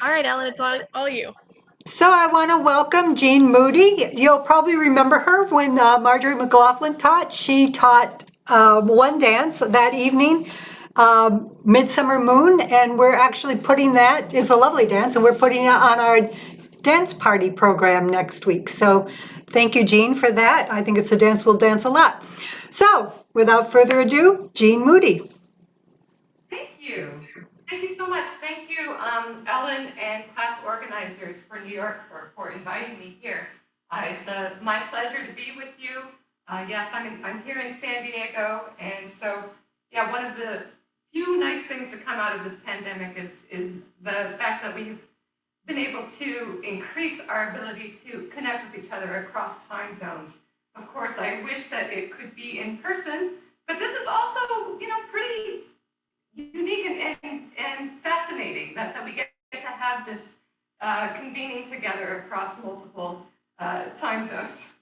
All right, Ellen, it's all you. So I want to welcome Jeanne Moody. You'll probably remember her when Marjorie McLaughlin taught. She taught one dance that evening, Midsummer Moon, and we're actually putting that, it's a lovely dance, and we're putting it on our dance party program next week. So thank you, Jeanne, for that. I think it's a dance we'll dance a lot. So without further ado, Jeanne Moody. Thank you. Thank you so much. Thank you, Ellen and class organizers for New York for inviting me here. It's my pleasure to be with you. Yes, I'm here in San Diego, and so yeah, one of the few nice things to come out of this pandemic is the fact that we've been able to increase our ability to connect with each other across time zones. Of course, I wish that it could be in person, but this is also, pretty unique and fascinating that we get to have this convening together across multiple time zones.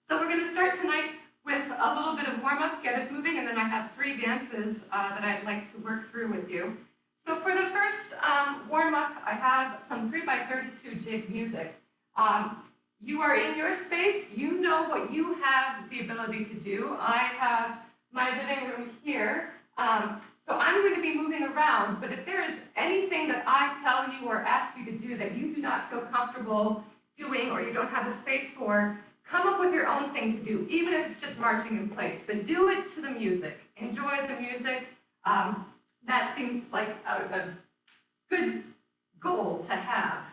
So we're going to start tonight with a little bit of warm-up, get us moving, and then I have 3 dances that I'd like to work through with you. So for the first warm-up, I have some 3x32 jig music. You are in your space, you know what you have the ability to do. I have my living room here. So I'm going to be moving around, but if there is anything that I tell you or ask you to do that you do not feel comfortable doing or you don't have the space for, come up with your own thing to do, even if it's just marching in place, but do it to the music. Enjoy the music. That seems like a good goal to have.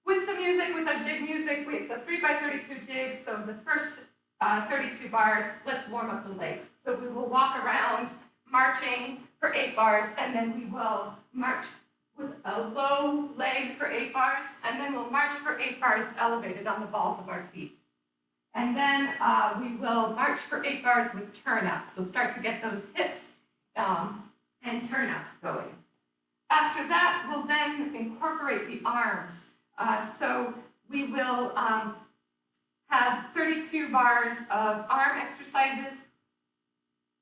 With the music, with a jig music, it's a 3x32 jig, so the first 32 bars, let's warm up the legs. So we will walk around marching for 8 bars, and then we will march with a low leg for 8 bars, and then we'll march for 8 bars elevated on the balls of our feet. And then we will march for 8 bars with turnout. So start to get those hips and turnouts going. After that, we'll then incorporate the arms. So we will have 32 bars of arm exercises.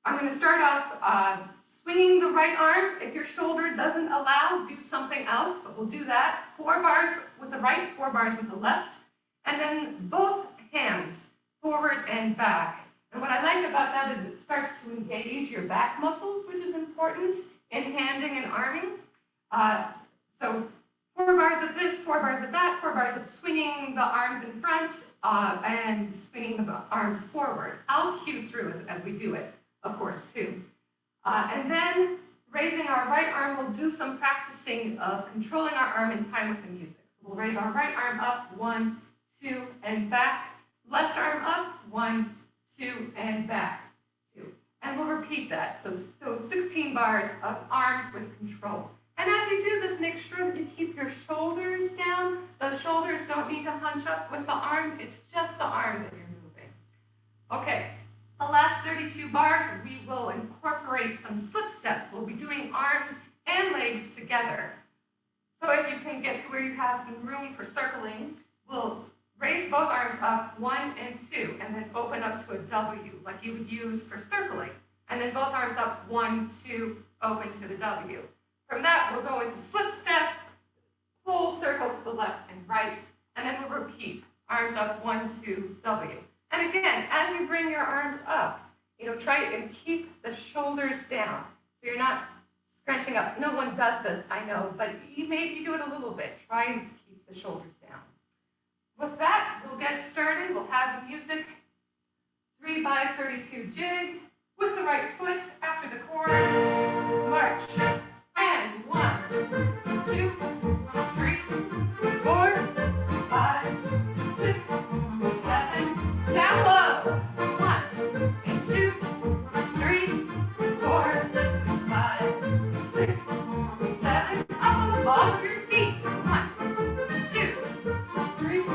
I'm going to start off swinging the right arm. If your shoulder doesn't allow, do something else, but we'll do that. 4 bars with the right, 4 bars with the left, and then both hands forward and back. And what I like about that is it starts to engage your back muscles, which is important in handing and arming. So 4 bars of this, 4 bars of that, 4 bars of swinging the arms in front and swinging the arms forward. I'll cue through as we do it, of course, too. And then raising our right arm, we'll do some practicing of controlling our arm in time with the music. We'll raise our right arm up, 1, 2, and back. Left arm up, 1, 2, and back, 2. And we'll repeat that. So 16 bars of arms with control. And as you do this, make sure that you keep your shoulders down. The shoulders don't need to hunch up with the arm. It's just the arm that you're moving. Okay. The last 32 bars, we will incorporate some slip steps. We'll be doing arms and legs together. So if you can get to where you have some room for circling, we'll raise both arms up, 1 and 2, and then open up to a W, like you would use for circling. And then both arms up, 1, 2, open to the W. From that, we'll go into slip step, full circle to the left and right, and then we'll repeat, arms up, 1, 2, W. And again, as you bring your arms up, try and keep the shoulders down. So you're not scrunching up. No one does this, I know, but you maybe do it a little bit. Try and keep the shoulders down. With that, we'll get started. We'll have the music, 3x32 jig, with the right foot after the chord, march. And 1, 2, 3, 4, 5, 6, 7, down low. 1, and 2, 3, 4, 5, 6, 7. Up on the balls of your feet. 1, 2, 3, 4.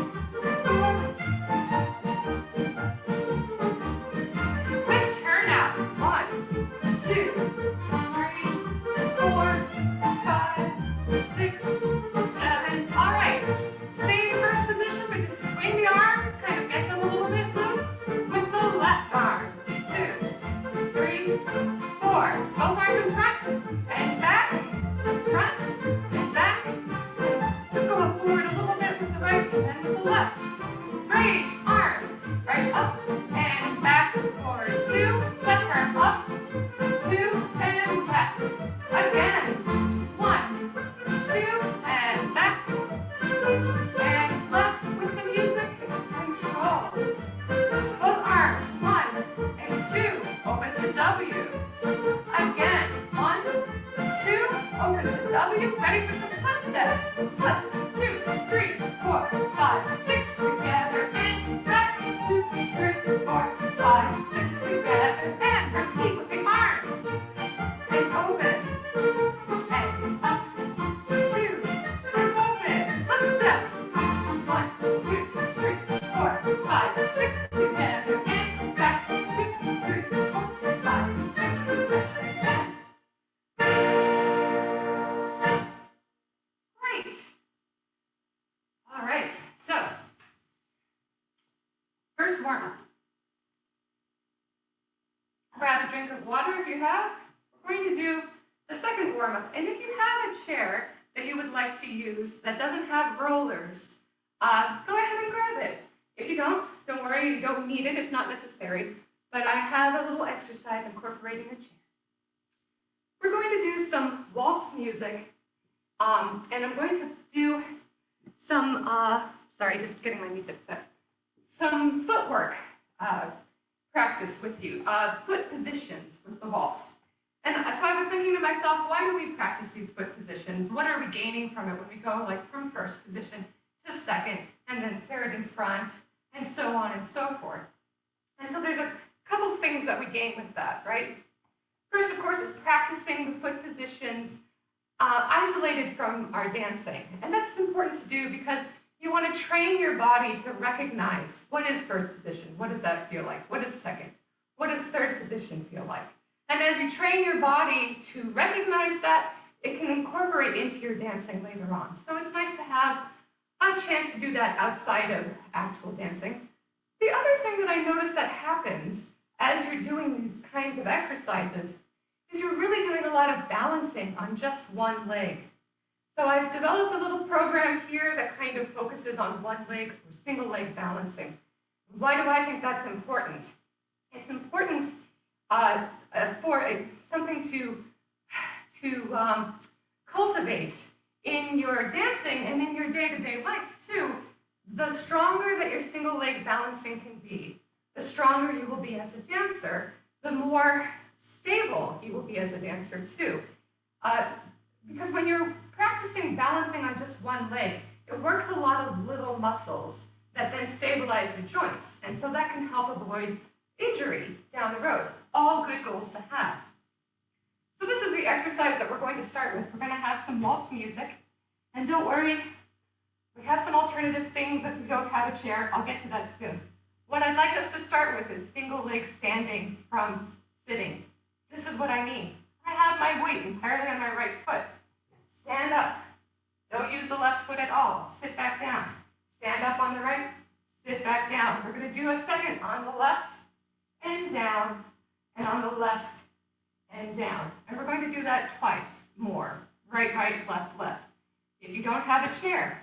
With turnout. 1, 2, 3, 4, 5, 6, 7. All right. Stay in the first position, but just swing the arms, kind of get them a little bit loose with the left arm. 2, 3, 4. Both arms in front and back, front and back, warm-up. Grab a drink of water if you have. We're going to do the second warm-up. And if you have a chair that you would like to use that doesn't have rollers, go ahead and grab it. If you don't worry, you don't need it, it's not necessary. But I have a little exercise incorporating a chair. We're going to do some waltz music, and I'm going to do some, just getting my music set, some footwork practice with you, foot positions with the waltz. And so I was thinking to myself, why do we practice these foot positions? What are we gaining from it when we go like from first position to second, and then third and front, and so on and so forth? And so there's a couple things that we gain with that, right? First, of course, is practicing the foot positions isolated from our dancing. And that's important to do because you want to train your body to recognize what is first position, what does that feel like, what is second, what does third position feel like. And as you train your body to recognize that, it can incorporate into your dancing later on. So it's nice to have a chance to do that outside of actual dancing. The other thing that I notice that happens as you're doing these kinds of exercises is you're really doing a lot of balancing on just one leg. So I've developed a little program here that kind of focuses on one leg or single leg balancing. Why do I think that's important? It's important for something to cultivate in your dancing and in your day-to-day life too. The stronger that your single leg balancing can be, the stronger you will be as a dancer, the more stable you will be as a dancer too. Because when you're practicing balancing on just one leg, it works a lot of little muscles that then stabilize your joints. And so that can help avoid injury down the road. All good goals to have. So this is the exercise that we're going to start with. We're going to have some waltz music. And don't worry, we have some alternative things if you don't have a chair. I'll get to that soon. What I'd like us to start with is single leg standing from sitting. This is what I mean. I have my weight entirely on my right foot. Stand up. Don't use the left foot at all. Sit back down. Stand up on the right. Sit back down. We're going to do a second on the left and down, and on the left and down. And we're going to do that twice more. Right, right, left, left. If you don't have a chair,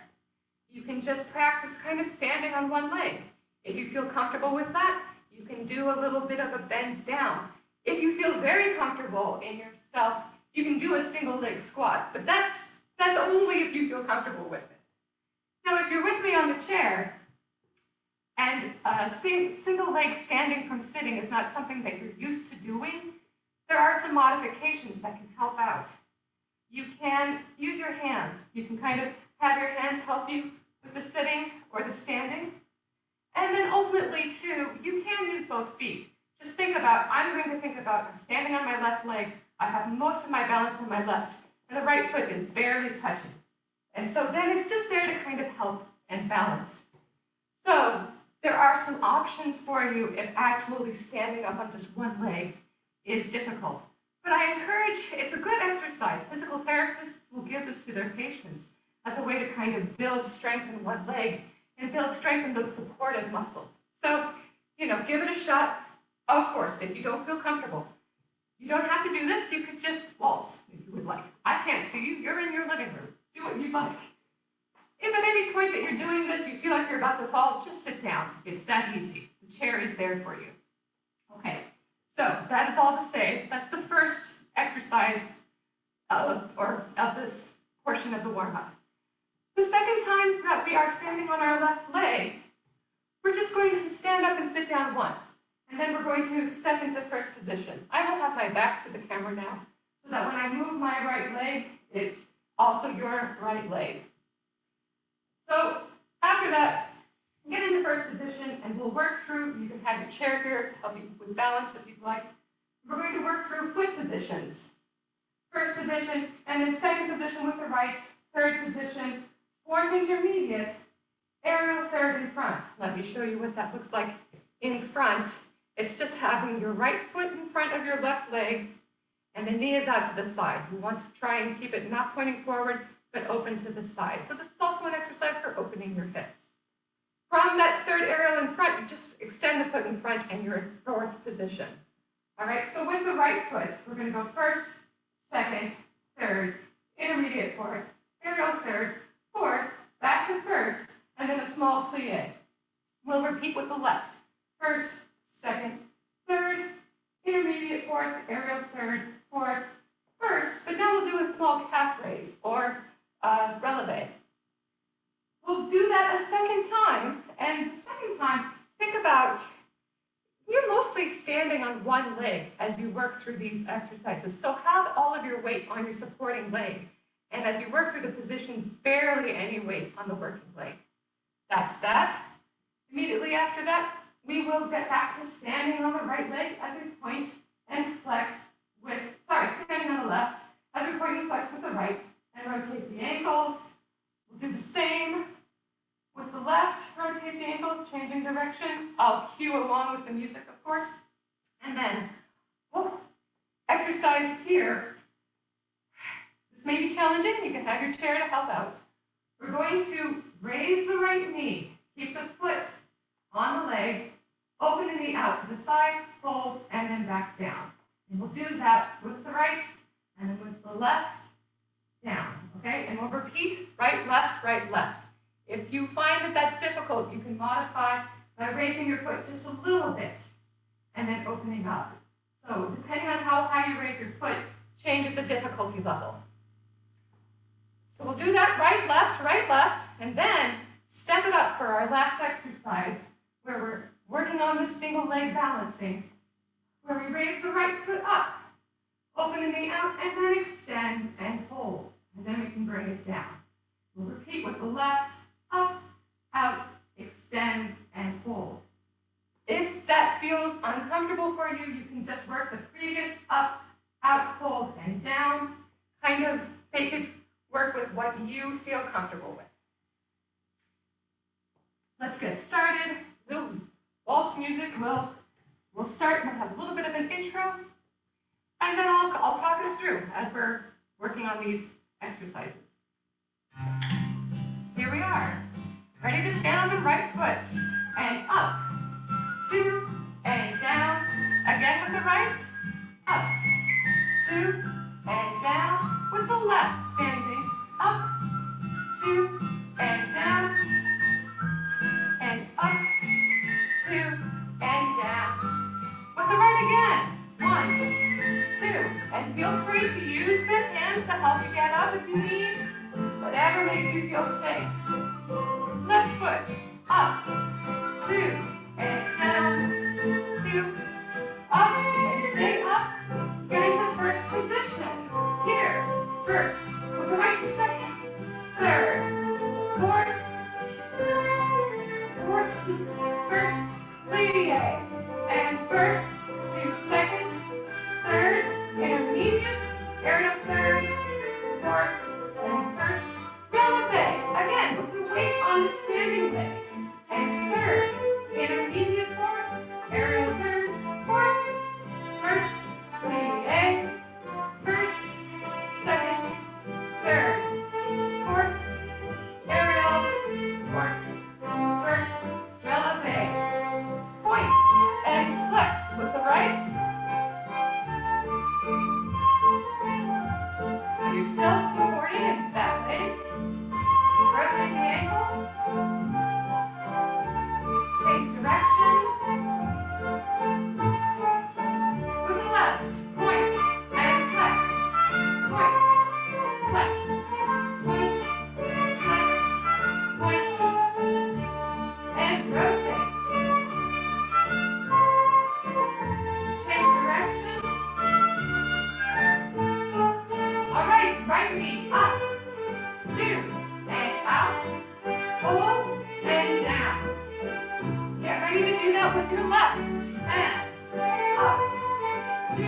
you can just practice kind of standing on one leg. If you feel comfortable with that, you can do a little bit of a bend down. If you feel very comfortable in yourself, you can do a single leg squat, but that's only if you feel comfortable with it. Now, if you're with me on the chair, and single leg standing from sitting is not something that you're used to doing, there are some modifications that can help out. You can use your hands. You can kind of have your hands help you with the sitting or the standing. And then ultimately, too, you can use both feet. Just I'm going to think about, I'm standing on my left leg, I have most of my balance on my left, and the right foot is barely touching. And so then it's just there to kind of help and balance. So there are some options for you if actually standing up on just one leg is difficult. But I encourage, it's a good exercise. Physical therapists will give this to their patients as a way to kind of build strength in one leg and build strength in those supportive muscles. So, give it a shot. Of course, if you don't feel comfortable, you don't have to do this. You could just waltz if you would like. I can't see you. You're in your living room. Do what you like. If at any point that you're doing this, you feel like you're about to fall, just sit down. It's that easy. The chair is there for you. Okay, so that is all to say. That's the first exercise of this portion of the warm-up. The second time that we are standing on our left leg, we're just going to stand up and sit down once. And then we're going to step into first position. I will have my back to the camera now, so that when I move my right leg, it's also your right leg. So after that, get into first position, and we'll work through, you can have your chair here to help you with balance if you'd like. We're going to work through foot positions. First position, and then second position with the right, third position, fourth intermediate, aerial third in front. Let me show you what that looks like in front. It's just having your right foot in front of your left leg, and the knee is out to the side. You want to try and keep it not pointing forward, but open to the side. So this is also an exercise for opening your hips. From that third aerial in front, you just extend the foot in front and you're in fourth position. All right, so with the right foot, we're going to go first, second, third, intermediate fourth, aerial third, fourth, back to first, and then a small plie. We'll repeat with the left. First, second, third, intermediate fourth, aerial third, fourth, first, but now we'll do a small calf raise or releve. We'll do that a second time, and the second time, think about, you're mostly standing on one leg as you work through these exercises, so have all of your weight on your supporting leg, and as you work through the positions, barely any weight on the working leg. That's that. Immediately after that, we will get back to standing on the right leg as we point and flex with, standing on the left as we point and flex with the right, and rotate the ankles. We'll do the same with the left, rotate the ankles, changing direction. I'll cue along with the music, of course. And then, exercise here. This may be challenging. You can have your chair to help out. We're going to raise the right knee. Keep the foot on the leg, open the knee out to the side, fold, and then back down. And we'll do that with the right, and then with the left, down, okay? And we'll repeat right, left. If you find that that's difficult, you can modify by raising your foot just a little bit, and then opening up. So depending on how high you raise your foot, changes the difficulty level. So we'll do that right, left, and then step it up for our last exercise, where we're working on the single leg balancing, where we raise the right foot up, open the knee out, and then extend and hold. And then we can bring it down. We'll repeat with the left, up, out, extend, and hold. If that feels uncomfortable for you, you can just work the previous up, out, hold, and down. Kind of make it work with what you feel comfortable with. Let's get started. Waltz music we'll start. We'll have a little bit of an intro, and then I'll talk us through as we're working on these exercises. Here we are. Ready to stand on the right foot. And up, 2, and down. Again with the right. Up, 2, and down. With the left, standing. Up, 2, and down. And up, 2, and down. With the right again. 1, 2. And feel free to use the hands to help you get up if you need. Whatever makes you feel safe. Left foot. Up, 2, and down. 2, up, and stay up. Get into first position. Here, first. With the right to second. Third. Fourth. First, plie, and first to second, third, intermediate, aerial third, fourth, and first, releve. Again, with the weight on the standing leg, and third, intermediate fourth, aerial third, fourth, first, plie, first, second, third, fourth, aerial, fourth, first, releve, point, and flex with the right. You're still supporting in that leg. Rotate the ankle. Change direction. With the left, point, and flex. Point, flex, point, flex, point, and rotate. Change direction. All right, right knee up, 2, and out, hold, and down. Get ready to do that with your left, and up, 2,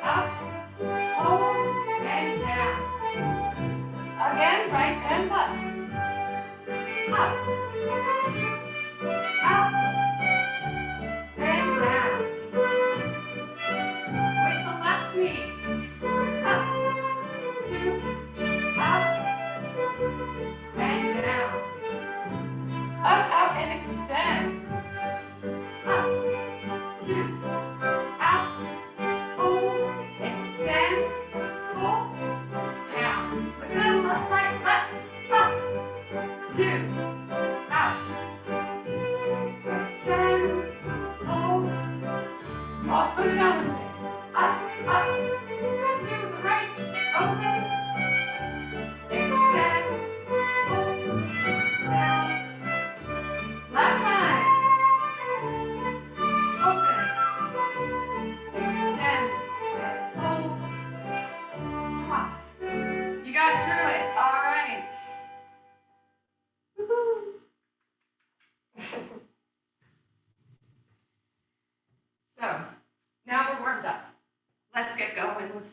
out, hold, and down. Again, right and left. Up, 2, out, and down. With the left knee. Up, 2, out, and down. Up, out, and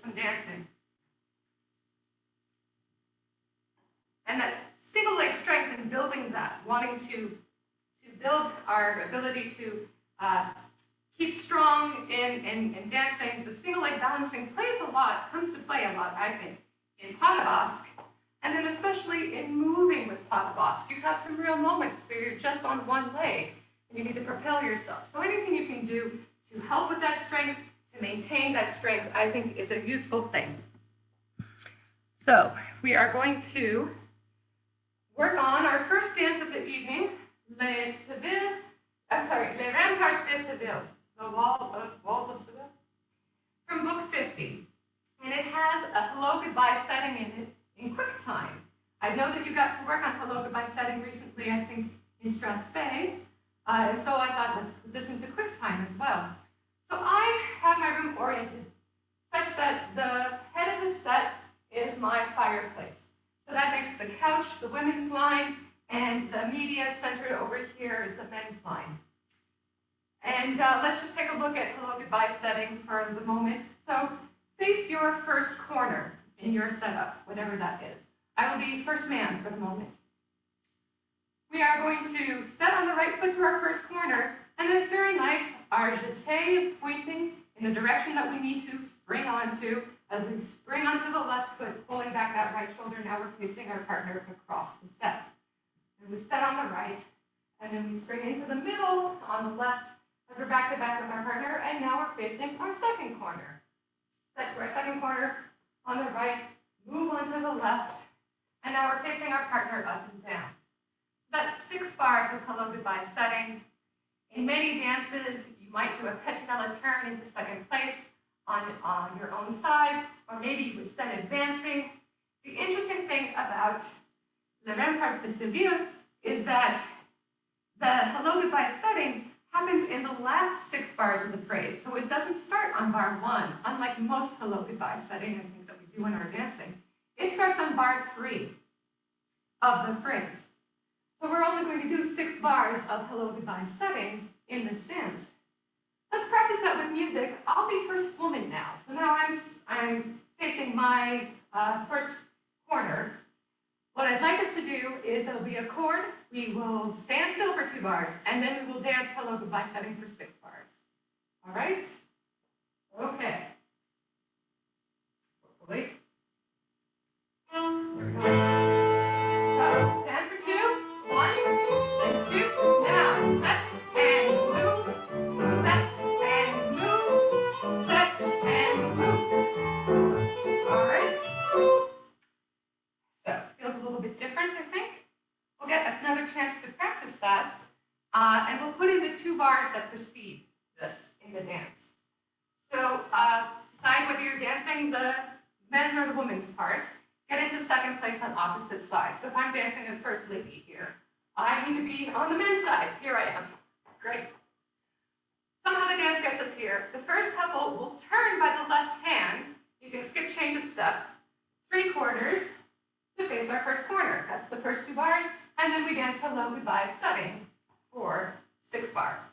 some dancing. And that single leg strength and building that, wanting to build our ability to keep strong in dancing. The single leg balancing comes to play a lot, I think, in pas de basque, and then especially in moving with pas de basque. You have some real moments where you're just on one leg and you need to propel yourself. So anything you can do to help with that strength, to maintain that strength, I think is a useful thing. So we are going to work on our first dance of the evening, Les Ramparts de Seville, the walls of Seville, from book 50. And it has a hello goodbye setting in it in quick time. I know that you got to work on hello goodbye setting recently, I think, in Strasbourg. And so I thought, let's put this into quick time as well. So I have my room oriented such that the head of the set is my fireplace. So that makes the couch the women's line, and the media centered over here, the men's line. And let's just take a look at hello goodbye setting for the moment. So face your first corner in your setup, whatever that is. I will be first man for the moment. We are going to set on the right foot to our first corner, and then it's very nice. Our jeté is pointing in the direction that we need to spring onto. As we spring onto the left foot, pulling back that right shoulder, now we're facing our partner across the set. And we set on the right, and then we spring into the middle on the left, as we're back to back with our partner, and now we're facing our second corner. Set to our second corner on the right, move onto the left, and now we're facing our partner up and down. That's 6 bars of hello goodbye setting. In many dances, you might do a petronella turn into second place on your own side, or maybe you would set advancing. The interesting thing about Les Ramparts de Seville is that the hello goodbye setting happens in the last 6 bars of the phrase. So it doesn't start on bar 1, unlike most hello goodbye setting, I think, that we do in our dancing. It starts on bar 3 of the phrase. So we're only going to do 6 bars of hello goodbye setting in this dance. Let's practice that with music. I'll be first woman now. So now I'm facing my first corner. What I'd like us to do is there'll be a chord. We will stand still for 2 bars, and then we will dance hello goodbye setting for 6 bars. All right? Okay. Hopefully. Here we go. So stand for 2. 1 and 2. Now set and move. Set and move. Set and move. All right. So it feels a little bit different, I think. We'll get another chance to practice that, and we'll put in the 2 bars that precede this in the dance. So decide whether you're dancing the men or the women's part. Get into second place on opposite sides. So if I'm dancing as first lady here, I need to be on the men's side. Here I am. Great. Somehow the dance gets us here. The first couple will turn by the left hand using skip change of step, 3/4 to face our first corner. That's the first 2 bars. And then we dance hello goodbye setting for 6 bars.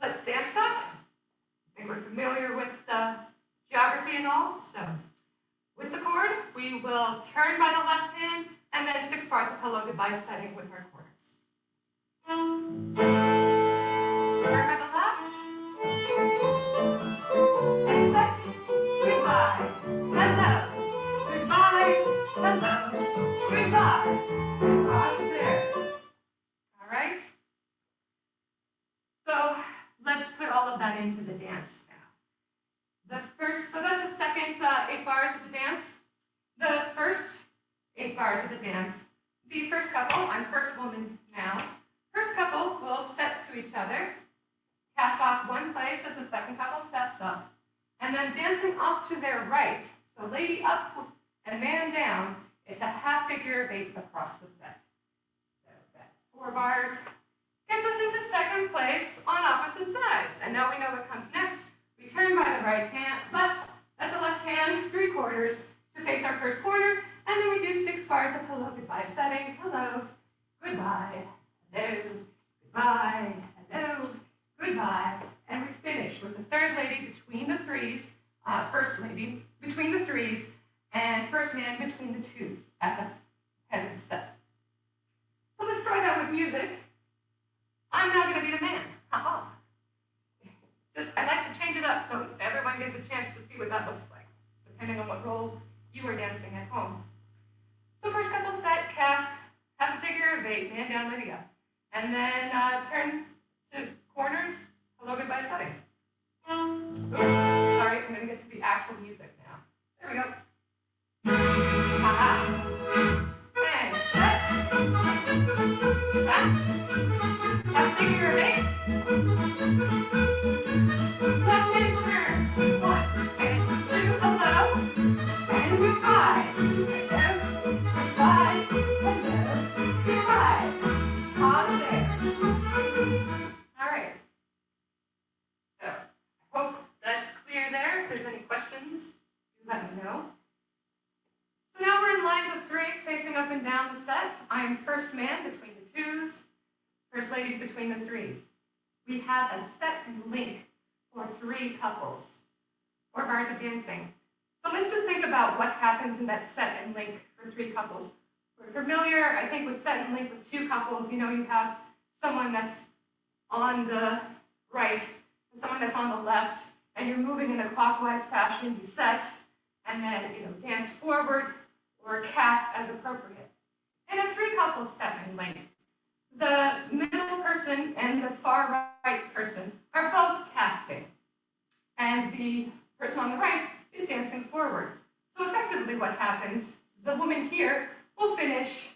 Let's dance that. I think we're familiar with the geography and all. So with the chord, we will turn by the left hand and then 6 bars of hello goodbye setting with our quarters. Turn by the left. And set. Goodbye. Hello. Goodbye. Hello. Goodbye. And pause there. All right? So let's put all of that into the dance now. So that's the second 8 bars of the dance. The first 8 bars of the dance, the first couple, I'm first woman now, first couple will set to each other, cast off one place as the second couple steps up, and then dancing off to their right, so lady up and man down, it's a half figure of 8 across the set. So that's 4 bars, gets us into second place on opposite sides, and now we know what comes next. We turn by the right hand, that's a left hand, 3/4 to face our first corner, and then we do 6 bars of hello goodbye setting. Hello, goodbye, hello, goodbye, hello, goodbye, and we finish with the third lady between the threes, first lady between the threes, and first man between the twos at the head of the set. So let's try that with music. I'm now going to be the man. Haha. I'd like to change it up so everyone gets a chance to see what that looks like, depending on what role you are dancing at home. So first couple set, cast, have the figure of 8, man down, lady up. And then turn to corners, hello, goodbye, setting. Ooh, sorry, I'm going to get to the actual music now. There we go. Aha. And set. Cast. Have figure of 8. Left hand turn. 1 and 2, hello. And goodbye. Hello. Goodbye. Hello. Goodbye. Pause there. All right. So I hope that's clear there. If there's any questions, you let me know. So now we're in lines of 3, facing up and down the set. I'm first man between the 2s, first ladies between the 3s. We have a set and link for 3 couples, 4 bars of dancing. So let's just think about what happens in that set and link for 3 couples. We're familiar, I think, with set and link with 2 couples. You know, you have someone that's on the right and someone that's on the left, and you're moving in a clockwise fashion. You set, and then dance forward or cast as appropriate. In a 3 couple set and link, the middle person and the far right person are both casting, and the person on the right is dancing forward. So effectively what happens, the woman here will finish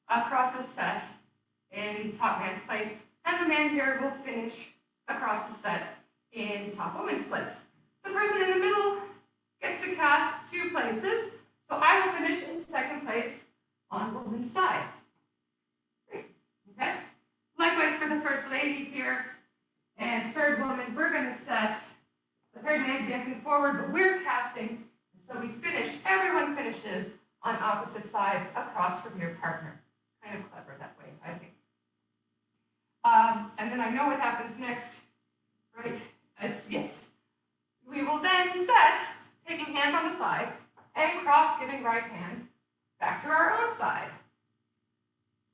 across the set in top man's place, and the man here will finish across the set in top woman's place. The person in the middle gets to cast 2 places, so I will finish in second place on woman's side. Great. Okay? Likewise for the first lady here and third woman, we're going to set, the third man's dancing forward, but we're casting, so we finish, everyone finishes on opposite sides across from your partner. It's kind of clever that way, I think. And then I know what happens next, right? Yes. We will then set, taking hands on the side, and cross, giving right hand back to our own side.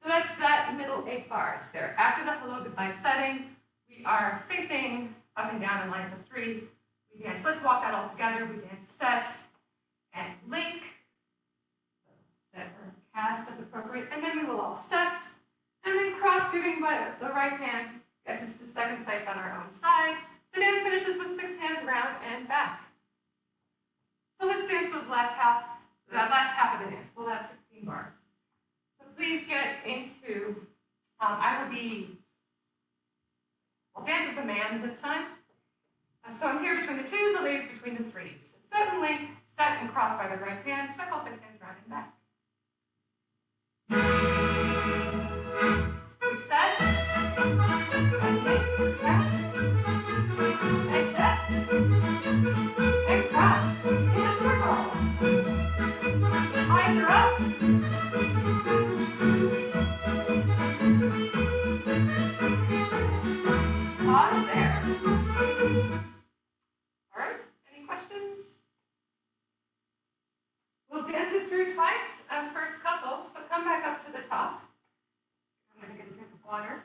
So that's that middle 8 bars there. After the hello, goodbye setting, we are facing up and down in lines of 3. We dance, let's walk that all together. We dance set and link. So set or cast as appropriate, and then we will all set, and then cross, giving by the right hand gets us to second place on our own side. The dance finishes with 6 hands around and back. So let's dance that last half of the dance, the last 16 bars. So please get into, I'll dance as the man this time. So I'm here between the 2s, the ladies between the 3s. Set and link, set and cross by the right hand, circle 6 hands around and back. We set, and link, yes, and set, and cross, in a circle. Eyes are up. Pause there. All right, any questions? We'll dance it through twice as first couple, so come back up to the top. I'm going to get a drink of water.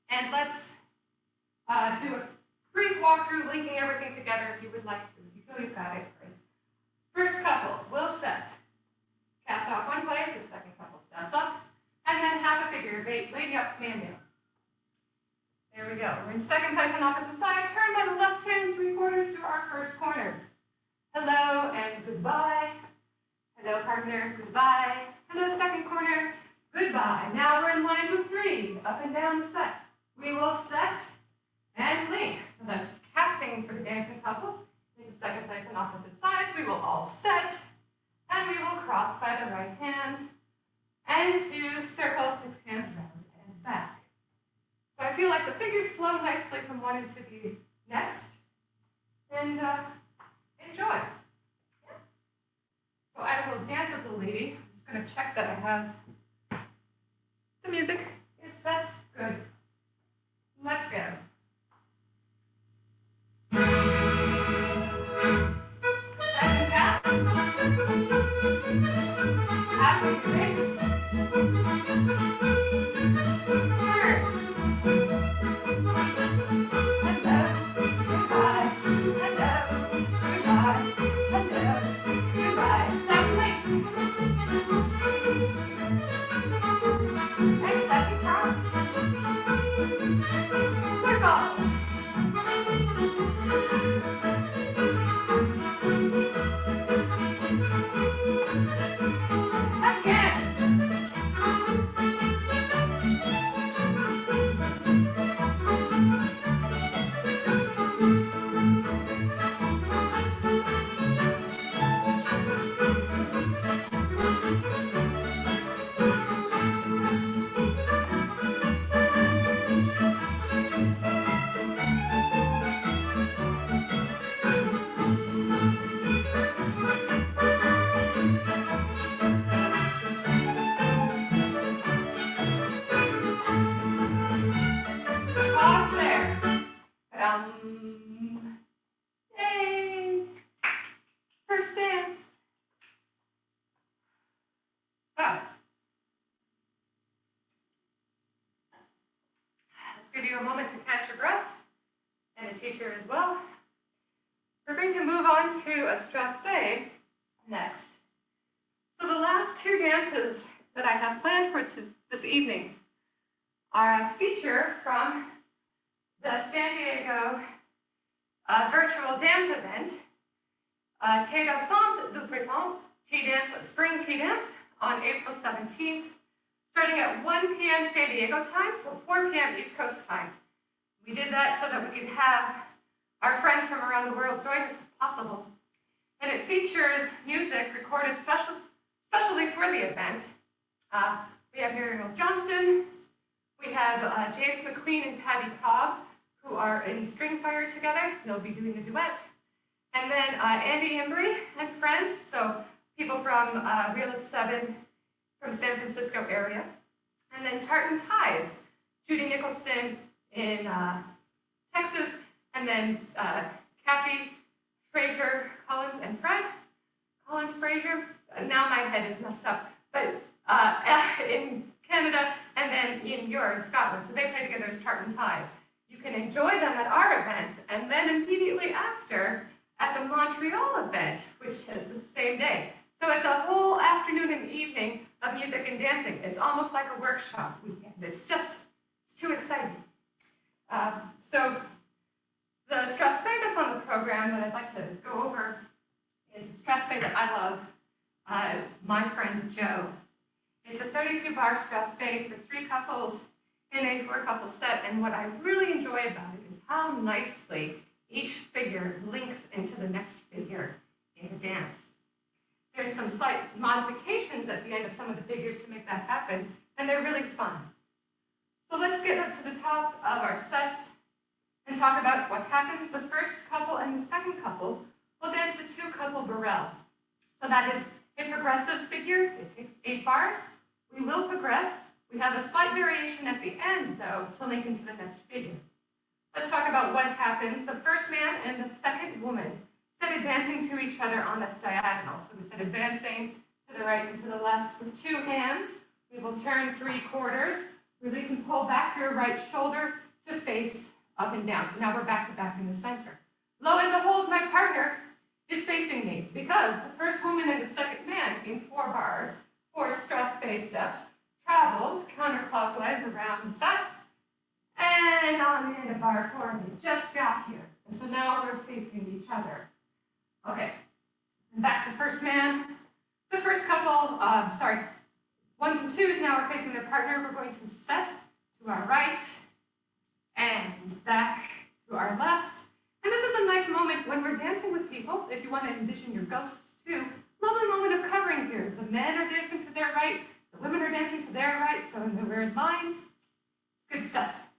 And let's do a brief walkthrough, linking everything together if you would like to. You feel you've got it, right? First couple, we'll set. Cast off one place, the second couple steps up, and then half a figure of 8, lady up, man down. There we go. We're in second place on opposite side. Turn by the left hand 3/4 to our first corners. Hello and goodbye. Hello, partner, goodbye. Hello, second corner, goodbye. Now we're in lines of 3, up and down the set. We will set and link. So that's casting for the dancing couple. In second place on opposite sides, we will all set, and we will cross by the right hand, and to circle 6 hands round and back. So I feel like the figures flow nicely from one into the next, and enjoy. Yeah. So I will dance as a lady. I'm just going to check that I have the music is set. Good. Let's go. you a moment to catch your breath, and the teacher as well. We're going to move on to a strathspey next. So the last two dances that I have planned for this evening are a feature from the San Diego virtual dance event, Tea Dansante du Printemps, Spring Tea Dance, on April 17th, starting at 1 p.m. San Diego time, so 4 p.m. East Coast time. We did that so that we could have our friends from around the world join us if possible. And it features music recorded specially for the event. We have Muriel Johnston, we have James McQueen and Patty Cobb, who are in String Fire together. They'll be doing a duet. And then Andy Embry and friends, so people from Reel of Seven from San Francisco area. And then Tartan Ties, Judy Nicholson in Texas, and then Kathy Fraser Collins and Fred Collins Fraser. Now my head is messed up, but in Canada, and then Ian Muir in Scotland. So they play together as Tartan Ties. You can enjoy them at our event, and then immediately after at the Montreal event, which is the same day. So it's a whole afternoon and evening of music and dancing. It's almost like a workshop weekend. It's too exciting. So the strathspey that's on the program that I'd like to go over is a strathspey that I love. It's My Friend Joe. It's a 32-bar strathspey for 3 couples in a 4-couple set, and what I really enjoy about it is how nicely each figure links into the next figure in the dance. There's some slight modifications at the end of some of the figures to make that happen, and they're really fun. So let's get up to the top of our sets and talk about what happens. The first couple and the second couple will dance the 2-couple barrel. So that is a progressive figure. It takes 8 bars. We will progress. We have a slight variation at the end, though, to link into the next figure. Let's talk about what happens. The first man and the second woman set advancing to each other on this diagonal. So we set advancing to the right and to the left with 2 hands. We will turn 3/4, release and pull back your right shoulder to face up and down. So now we're back to back in the center. Lo and behold, my partner is facing me because the first woman and the second man in 4 bars, 4 strathspey steps, traveled counterclockwise around the set, and on the end of bar 4, they just got here. And so now we're facing each other. Okay, and back to first man. The first couple, ones and twos now are facing their partner. We're going to set to our right and back to our left. And this is a nice moment when we're dancing with people, if you want to envision your ghosts too. Lovely moment of covering here. The men are dancing to their right, the women are dancing to their right, so we're in lines. It's good stuff.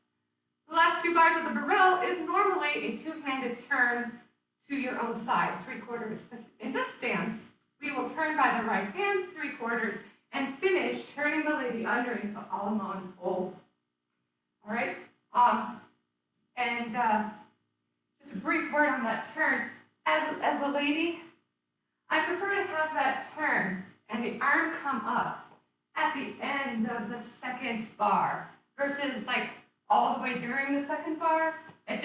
The last 2 bars of the barrel is normally a 2-handed turn to your own side, 3/4. But in this dance, we will turn by the right hand, 3/4, and finish turning the lady under into Allemande hold. All right? Just a brief word on that turn. As the lady, I prefer to have that turn and the arm come up at the end of the second bar versus like all the way during the second bar. I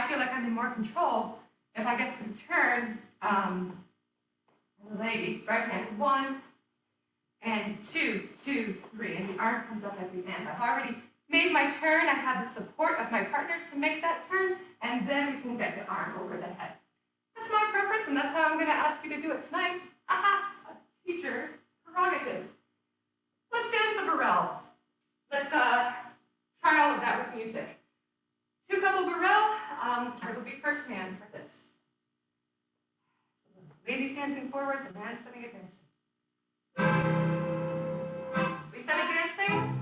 feel like I'm in more control if I get to turn the lady, right hand, 1 and 2, 2, 3, and the arm comes up at the end. I've already made my turn. I have the support of my partner to make that turn, and then we can get the arm over the head. That's my preference, and that's how I'm going to ask you to do it tonight. Aha, a teacher prerogative. Let's dance the barrel. Let's try all of that with music. 2-couple barrel, I will be first man for this. So the lady's dancing forward, the man's setting advancing. We set advancing.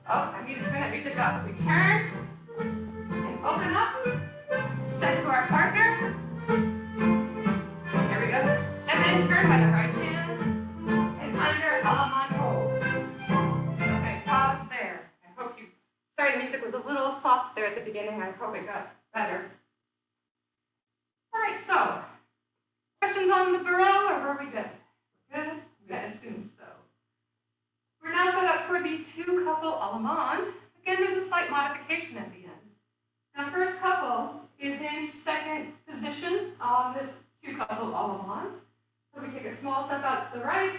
Oh, I need to turn that music up. We turn and open up, set to our partner. There we go. And then turn by the right hand and under Allemande hold. Okay, pause there. Sorry, the music was a little soft there at the beginning. I hope it got better. All right, so questions on the barrel, or were we good? Good? I assume so. We're now set up for the 2-couple Allemande. Again, a slight modification at the end. Now, first couple is in second position on this two couple all-along. So we take a small step out to the right,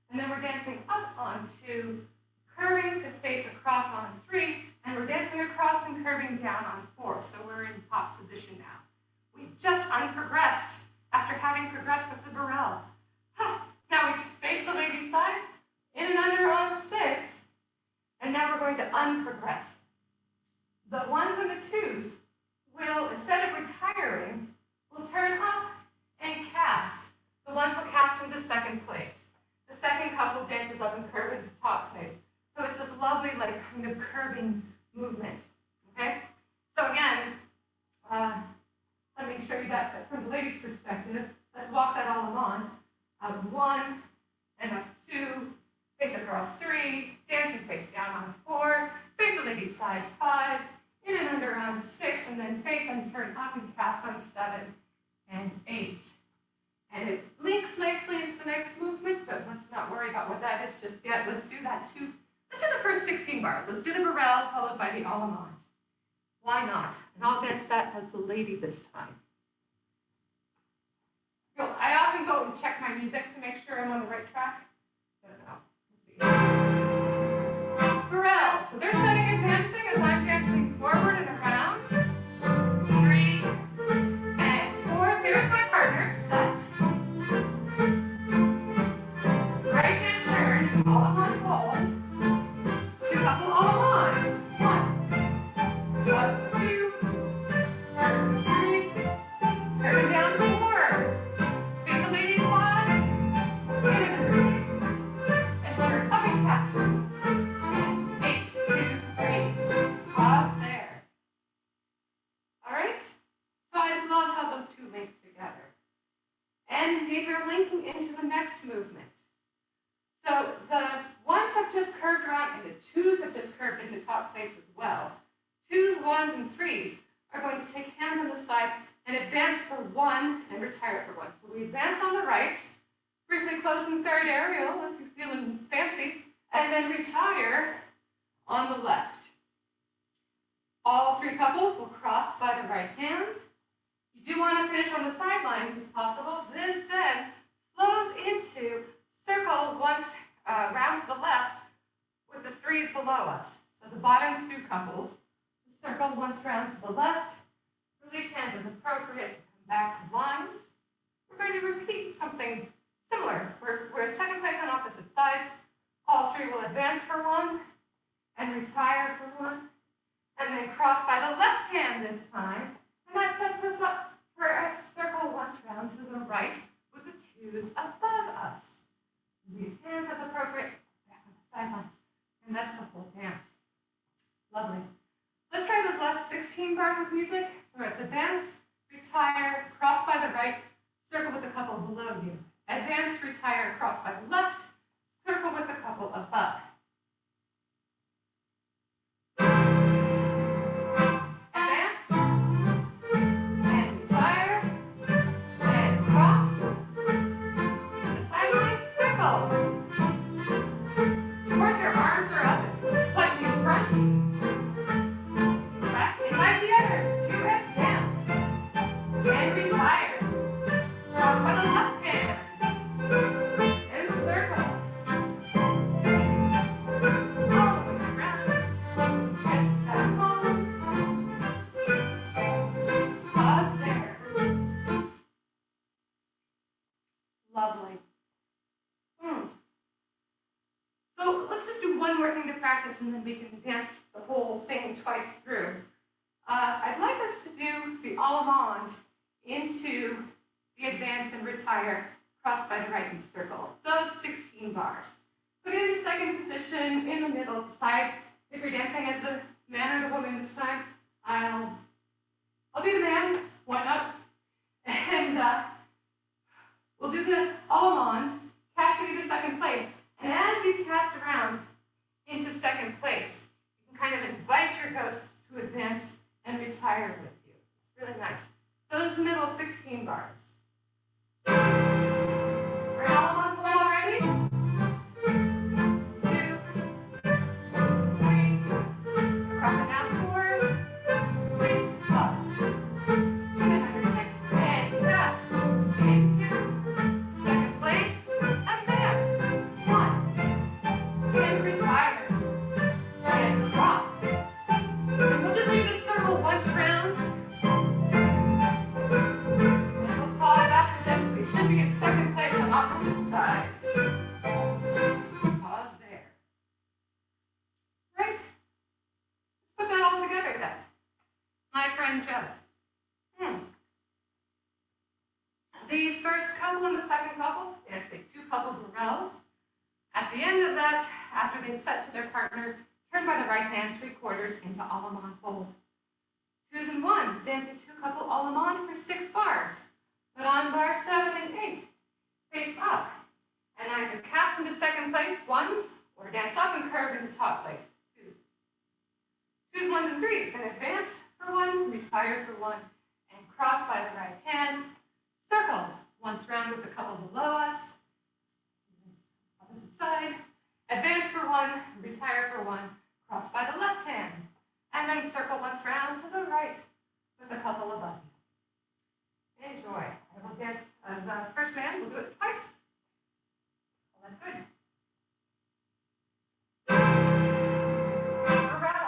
and then we're dancing up onto curving to face across on 3, and we're dancing across and curving down on 4. So we're in top position now. We just unprogressed after having progressed with the barrel. Now we face the lady side, in and under on 6, and now we're going to unprogress. The 1s and the 2s will, instead of retiring, will turn up and cast. The 1s will cast into second place. The second couple dances up and curve into top place. So it's this lovely, like, kind of curving movement, okay? So again, let me show you that from the lady's perspective. Let's walk that all along. Up 1, and up 2, face across 3, dancing face down on 4, face the lady's side 5, in and under on 6, and then face and turn up and cast on 7 and 8. And it links nicely into the next movement, but let's not worry about what that is just yet. Let's do that too. Let's do the first 16 bars. Let's do the barrel followed by the allemande. Why not? And I'll dance that as the lady this time. I often go and check my music to make sure I'm on the right track. Let's see. Barrel. So they're setting advancing as I'm dancing forward and around. 3 and 4. There's my partner. Set. Right hand turn. Allemande hold. 2 couple allemande. 1. Up 2. 3. Curving down 4. Face the lady quad. In and under 6. And turn up and cast. 8, 2, 3. Pause there. All right? So I love how those two link together. And indeed, we're linking into the next movement. So the 1s have just curved around, and the 2s have just curved into top place as well. 2s, 1s, and 3s are going to take hands on the side and advance for 1 and retire for 1. So we advance on the right, briefly close in third aerial if you're feeling fancy, and then retire on the left. All 3 couples will cross by the right hand. You do want to finish on the sidelines if possible. This then flows into circle once round to the left with the 3s below us. So the bottom 2 couples circle once round to the left. Release hands as appropriate to come back to lines. We're going to repeat something similar. We're in second place on opposite sides. All 3 will advance for 1 and retire for 1. And then cross by the left hand this time. And that sets us up for a circle once round to the right with the 2s above us. These hands as appropriate, back on the sidelines. And that's the whole dance. Lovely. Let's try those last 16 bars with music. So it's advance, retire, cross by the right, circle with a couple below you. Advance, retire, cross by the left, circle with a couple above. Advance, and retire, and cross, to the sideline, circle. Of course, your arms are up and slightly in front. Invite the others to advance and retire. Cross by the left hand and circle. All the way around. Chest back on. Pause there. Lovely. So let's just do one more thing to practice and then we can dance the whole thing twice through. I'd like us to do the allemande into the advance and retire, cross by the right and circle. Those 16 bars. So get into second position, in the middle, decide if you're dancing as the man or the woman this time. I'll be the man, why not? And we'll do the allemande, casting into second place. And as you cast around into second place, you can kind of invite your ghosts to advance and retire with you. It's really nice. Those middle 16 bars. We're all on full already? 2, 3, across in second place on opposite sides. Pause there. Right. Let's put that all together then. My friend Joe. The first couple and the second couple danced a two-coupled row. At the end of that, after they set to their partner, turn by the right hand 3/4 into Allemande hold. 2s and 1s dance a two-couple Allemande for 6 bars, but on bar 7 and 8, face up, and either cast into second place 1s or dance up and curve into top place 2s. 2s, 1s, and 3s, then advance for 1, retire for 1, and cross by the right hand. Circle once round with the couple below us, opposite side, advance for 1, retire for 1, cross by the left hand, and then circle once round to the right with the couple above you. Enjoy. I will dance as the first man. We'll do it twice. All that good. Corral.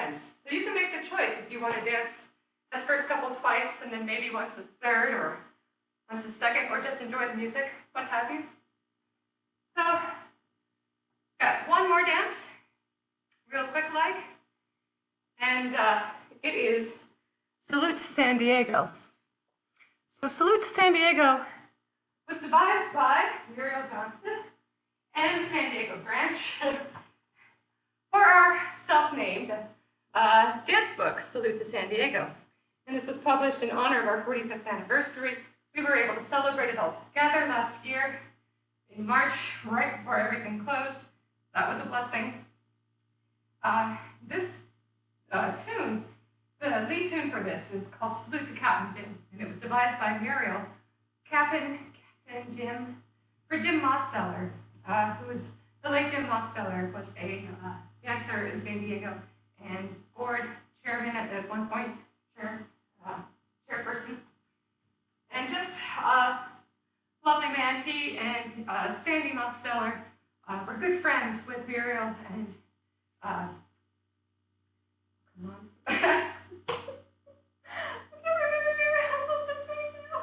So you can make the choice if you want to dance this first couple twice and then maybe once this third or once this second, or just enjoy the music, what have you. So, got one more dance, real quick like, and it is Salute to San Diego. So Salute to San Diego was devised by Muriel Johnston and the San Diego branch for our self-named dance book, Salute to San Diego. And this was published in honor of our 45th anniversary. We were able to celebrate it all together last year in March, right before everything closed. That was a blessing. This tune, the lead tune for this is called Salute to Captain Jim, and it was devised by Muriel, Captain Jim, for Jim Mosteller, who was, the late Jim Mosteller was a dancer in San Diego and board chairman at one point, chairperson. And just a lovely man. He and Sandy Mosteller were good friends with Muriel and come on. I can't remember Muriel's last name now.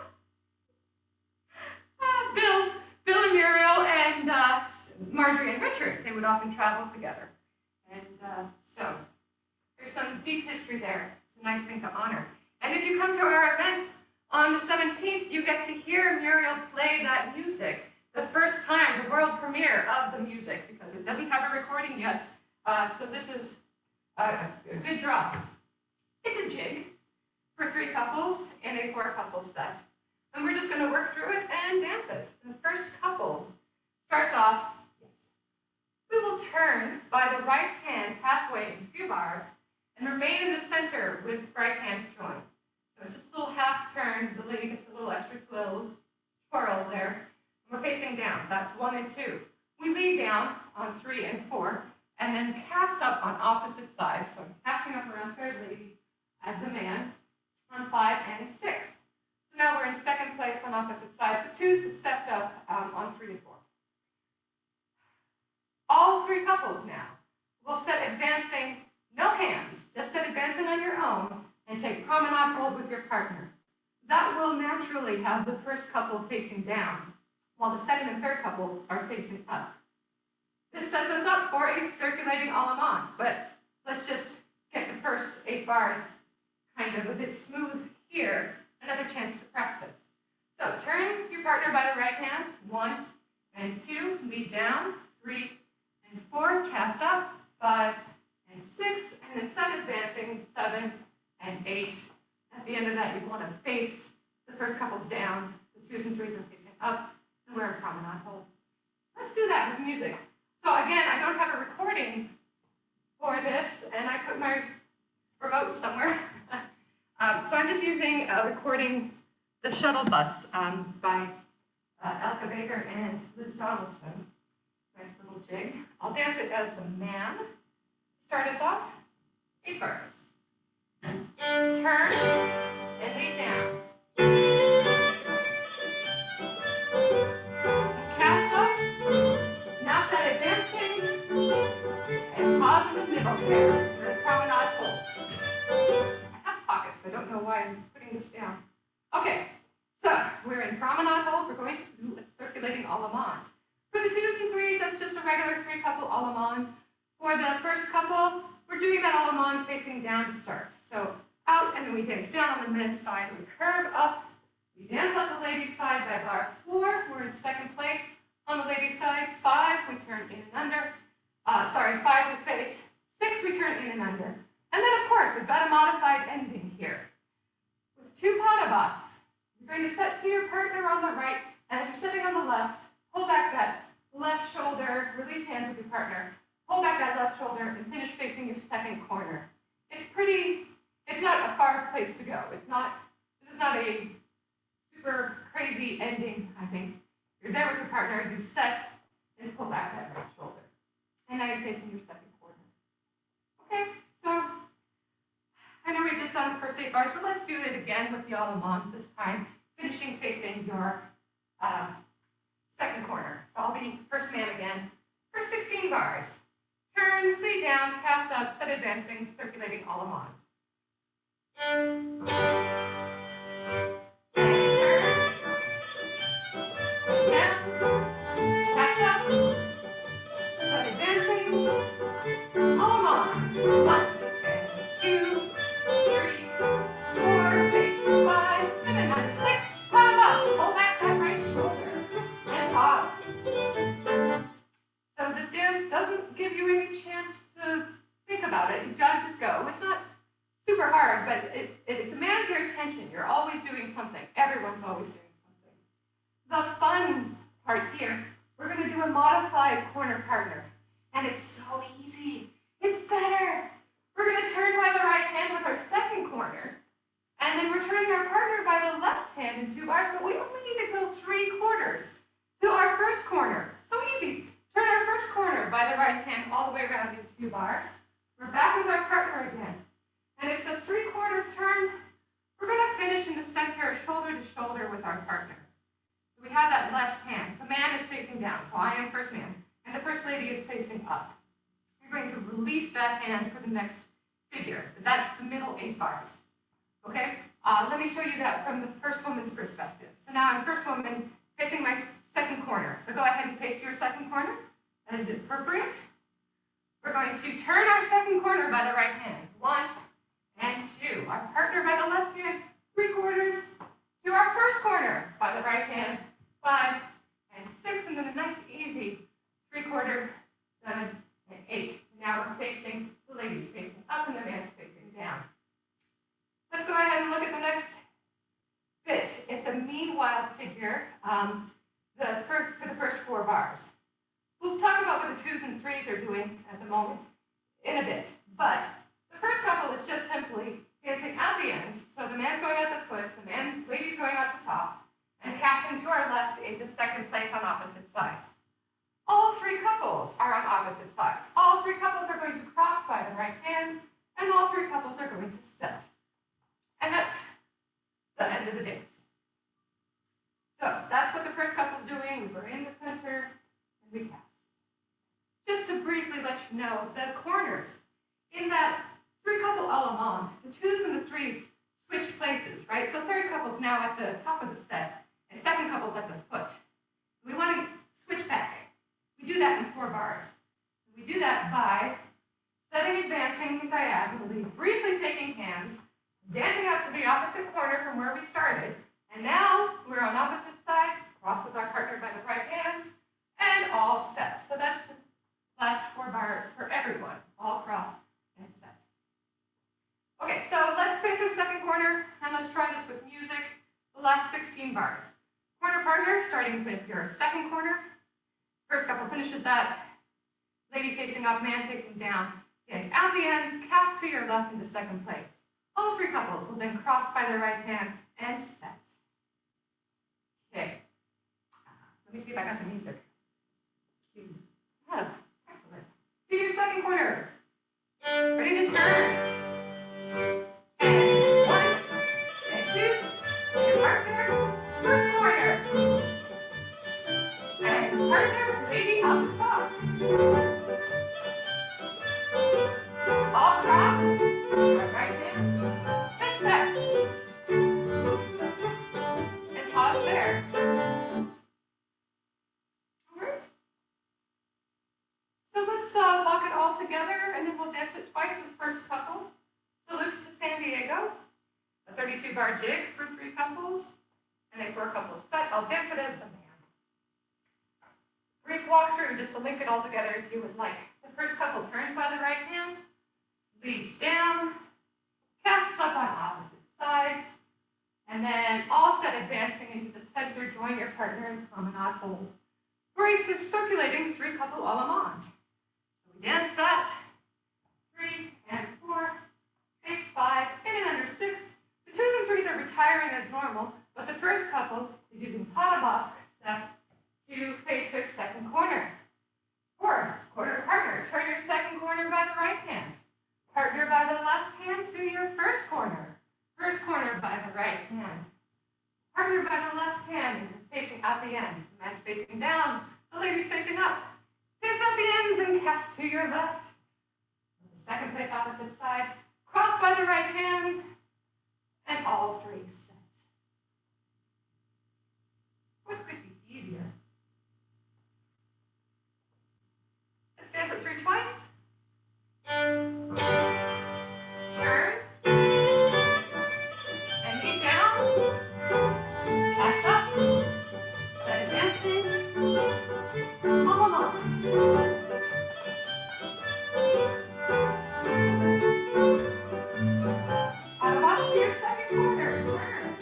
Bill and Muriel and Marjorie and Richard. They would often travel together. And so there's some deep history there. It's a nice thing to honor. And if you come to our event 17th, you get to hear Muriel play that music. The first time, the world premiere of the music, because it doesn't have a recording yet. So this is a good draw. It's a jig for 3 couples in a 4 couple set. And we're just going to work through it and dance it. The first couple starts off, yes. We will turn by the right hand halfway in 2 bars and remain in the center with right hands joined. So it's just a little half turn. The lady gets a little extra twirl there. We're facing down. That's 1 and 2. We lay down on 3 and 4, and then cast up on opposite sides. So I'm casting up around third lady as the man on 5 and 6. So now we're in second place on opposite sides. The 2s stepped up on 3 and 4. All 3 couples now will set advancing, no hands, just set advancing on your own and take promenade hold with your partner. That will naturally have the first couple facing down, while the second and third couples are facing up. This sets us up for a circulating allemande, but let's just get the first 8 bars kind of a bit smooth here, another chance to practice. So turn your partner by the right hand, 1 and 2, lead down, 3 and 4, cast up, 5 and 6, and then set advancing, 7 and 8. At the end of that, you want to face the first couples down, the 2s and 3s are facing up, and we're in promenade hold. Let's do that with music. So again, I don't have a recording for this, and I put my remote somewhere. So I'm just using a recording, The Shuttle Bus by Elka Baker and Liz Donaldson. Nice little jig. I'll dance it as the man. Start us off, 8 bars. Turn and lay down. Cast up. Now set advancing and pause in the middle there. We're in promenade hold. I have pockets. I don't know why I'm putting this down. Okay, so we're in promenade hold. We're going to do a circulating allemande. For the 2s and 3s, that's just a regular 3 couple allemande. For the first couple, we're doing that allemande facing down to start. So out, and then we dance down on the men's side. We curve up. We dance up the ladies' side by bar 4. We're in second place on the ladies' side. 5, we turn in and under. 5 we face. 6, we turn in and under. And then, of course, we've got a modified ending here. With 2 pas de basques, you're going to set to your partner on the right, and as you're sitting on the left, pull back that left shoulder, release hands with your partner, pull back that left shoulder, and finish facing your second corner. It's not a far place to go. This is not a super crazy ending, I think. You're there with your partner, you set, and pull back that right shoulder. And now you're facing your second corner. Okay, so I know we've just done the first 8 bars, but let's do it again with the allemande this time, finishing facing your second corner. So I'll be first man again. First 16 bars. Turn, lay down, cast up, set advancing, circulating allemande. And turn, down, cast up, set advancing, allemande. 1 and 2, 3, 4, face 5, and then under 6, pas de basque. Pull back that right shoulder and pause. So this dance doesn't give you any chance to think about it. You've got to just go. It's not super hard, but it demands your attention. You're always doing something. Everyone's always doing something. The fun part here, we're going to do a modified corner partner. And it's so easy. It's better. We're going to turn by the right hand with our second corner. And then we're turning our partner by the left hand in 2 bars, but we only need to go 3 quarters to our first corner. So easy. Turn our first corner by the right hand all the way around in 2 bars. We're back with our partner again. And it's a 3/4 turn. We're going to finish in the center, shoulder to shoulder with our partner. So we have that left hand. The man is facing down, so I am first man. And the first lady is facing up. You're going to release that hand for the next figure. That's the middle 8 bars. Okay? Let me show you that from the first woman's perspective. So now I'm first woman facing my second corner. So go ahead and face your second corner as appropriate. We're going to turn our second corner by the right hand. 1 and 2. Our partner by the left hand, 3/4 to our corner by the right hand, 5 and 6, and then a nice easy 3/4, 7 and 8. Now we're facing, the lady's facing up and the man's facing down. Let's go ahead and look at the next bit. It's a meanwhile figure for the first 4 bars. We'll talk about what the 2s and 3s are doing at the moment in a bit, but the first couple is just simply dancing at the ends. So the man's going at the foot, lady's going at the top, and casting to our left into second place on opposite sides. All 3 couples are on opposite sides. All 3 couples are going to cross by the right hand, and all 3 couples are going to set. And that's the end of the dance. So that's what the first couple's doing. We're in the center, and we cast. Just to briefly let you know, the corners in that 3-couple allemande, the 2s and the 3s switched places, right? So third couple's now at the top of the set, and second couple's at the foot. We want to switch back. We do that in 4 bars. We do that by setting, advancing diagonally, briefly taking hands, dancing out to the opposite corner from where we started, and now we're on opposite sides, cross with our partner by the right hand, and all set. So that's the last 4 bars for everyone, all cross and set. Okay, so let's face our second corner, and let's try this with music, the last 16 bars. Corner partner, starting with your second corner. First couple finishes that. Lady facing up, man facing down. Dance at the ends, cast to your left into second place. All 3 couples will then cross by their right hand and set. Okay. Let me see if I got some music. Oh, excellent. Do your second corner. Ready to turn. And 1, and 2, and partner, first corner. And partner, lady out the top. All cross, right hand, and sets. And pause there. All right. So let's walk it all together, and then we'll dance it twice as first couple. Salutes to San Diego. A 32-bar jig for 3 couples, and a 4 couples set. I'll dance it as the man. Brief walkthrough just to link it all together if you would like. The first couple turns by the right hand, leads down, casts up on opposite sides, and then all set advancing into the center, join your partner in promenade hold. Brief circulating 3-couple allemande. So we dance that, 3 and 4, face 5, in and under 6. The 2s and 3s are retiring as normal, but the first couple is using pas de basque step to face their second corner. 4, corner partner, turn your second corner by the right hand. Partner by the left hand to your first corner. First corner by the right hand. Partner by the left hand, facing at the end. The man's facing down, the lady's facing up. Dance at the ends and cast to your left. The second place opposite sides, cross by the right hand, and all 3 set. What could be easier? Let's dance it through twice. Turn. And knee down. Cast up. Set advancing. Allemande. Pas de basque to your second corner. Turn.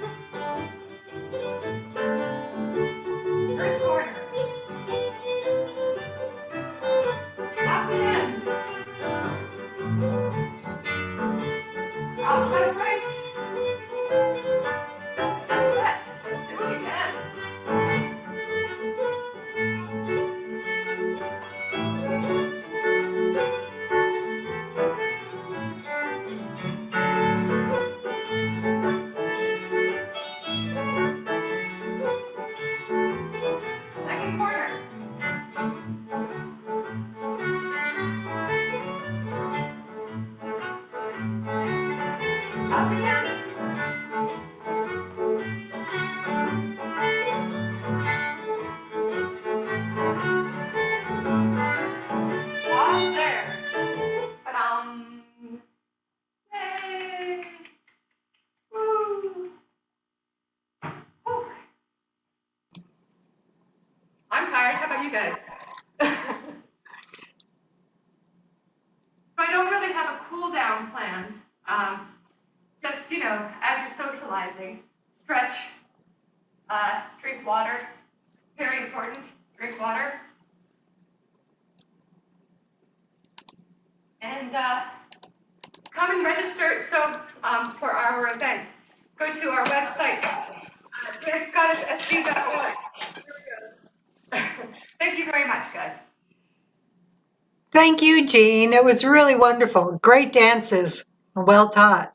you guys. So I don't really have a cool down planned. Just, as you're socializing, stretch, drink water. Very important, drink water. And come and register for our event. Go to our website, dancescottisSB.org. Thank you very much, guys. Thank you, Jean. It was really wonderful. Great dances. Well taught.